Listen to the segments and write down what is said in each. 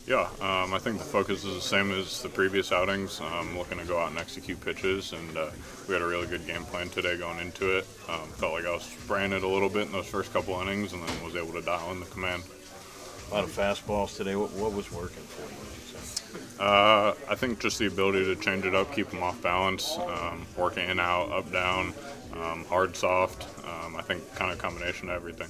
Yeah, I think the focus is the same as the previous outings. Looking to go out and execute pitches, and we had a really good game plan today going into it. Felt like I was spraying it a little bit in those first couple innings, and then was able to dial in the command. A lot of fastballs today. What was working for you, would you say? I think just the ability to change it up, keep them off balance, working in, out, up, down, hard, soft. I think kind of combination of everything.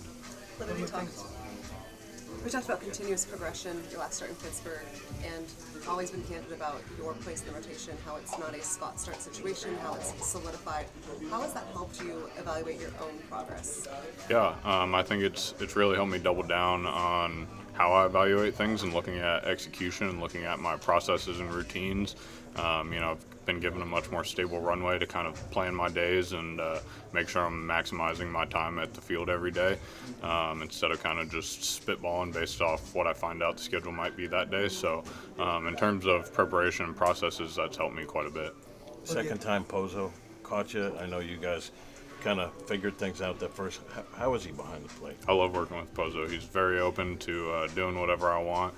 We talked about continuous progression your last start in Pittsburgh, and always been candid about your place in the rotation, how it's not a spot start situation, how it's solidified. How has that helped you evaluate your own progress? Yeah, I think it's really helped me double down on how I evaluate things and looking at execution and looking at my processes and routines. I've been given a much more stable runway to kind of plan my days and make sure I'm maximizing my time at the field every day instead of kind of just spitballing based off what I find out the schedule might be that day. So in terms of preparation and processes, that's helped me quite a bit. Second time Pozo caught you. I know you guys kind of figured things out that first. How is he behind the plate? I love working with Pozo. He's very open to doing whatever I want.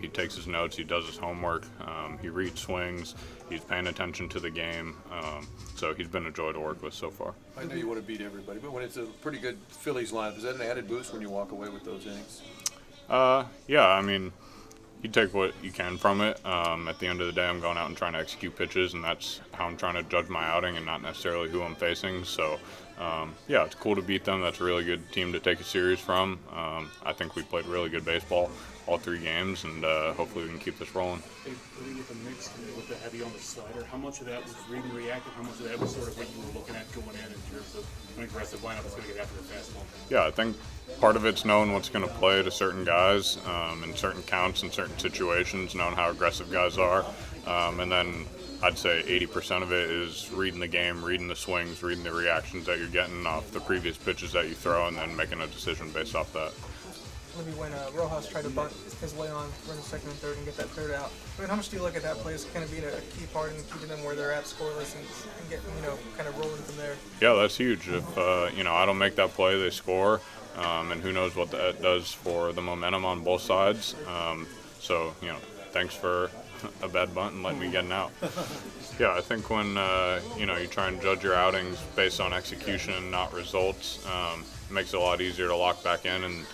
He takes his notes. He does his homework. He reads swings. He's paying attention to the game. So he's been a joy to work with so far. I know you want to beat everybody, but when it's a pretty good Phillies lineup, is that an added boost when you walk away with those innings? Yeah, I mean, you take what you can from it. At the end of the day, I'm going out and trying to execute pitches, and that's how I'm trying to judge my outing and not necessarily who I'm facing. So, yeah, it's cool to beat them. That's a really good team to take a series from. I think we played really good baseball all 3 games, and hopefully we can keep this rolling. With the mix, with the heavy on the slider, how much of that was read and reactive? How much of that was sort of what you were looking at going in terms of an aggressive lineup that's going to get after the fastball? Yeah, I think part of it's knowing what's going to play to certain guys in certain counts in certain situations, knowing how aggressive guys are. And then I'd say 80% of it is reading the game, reading the swings, reading the reactions that you're getting off the previous pitches that you throw, and then making a decision based off that. Maybe when Rojas tried to bunt his way on, run the second and third, and get that third out. I mean, how much do you look at that play as kind of being a key part in keeping them where they're at, scoreless, and getting, kind of rolling from there? Yeah, that's huge. If I don't make that play, they score, and who knows what that does for the momentum on both sides. So thanks for a bad bunt and letting me get an out. Yeah, I think when you try and judge your outings based on execution, not results, it makes it a lot easier to lock back in and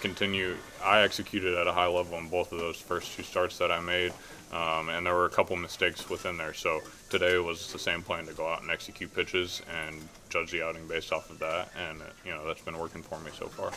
continue. I executed at a high level in both of those first 2 starts that I made, and there were a couple mistakes within there. So today was the same plan to go out and execute pitches and judge the outing based off of that, and that's been working for me so far.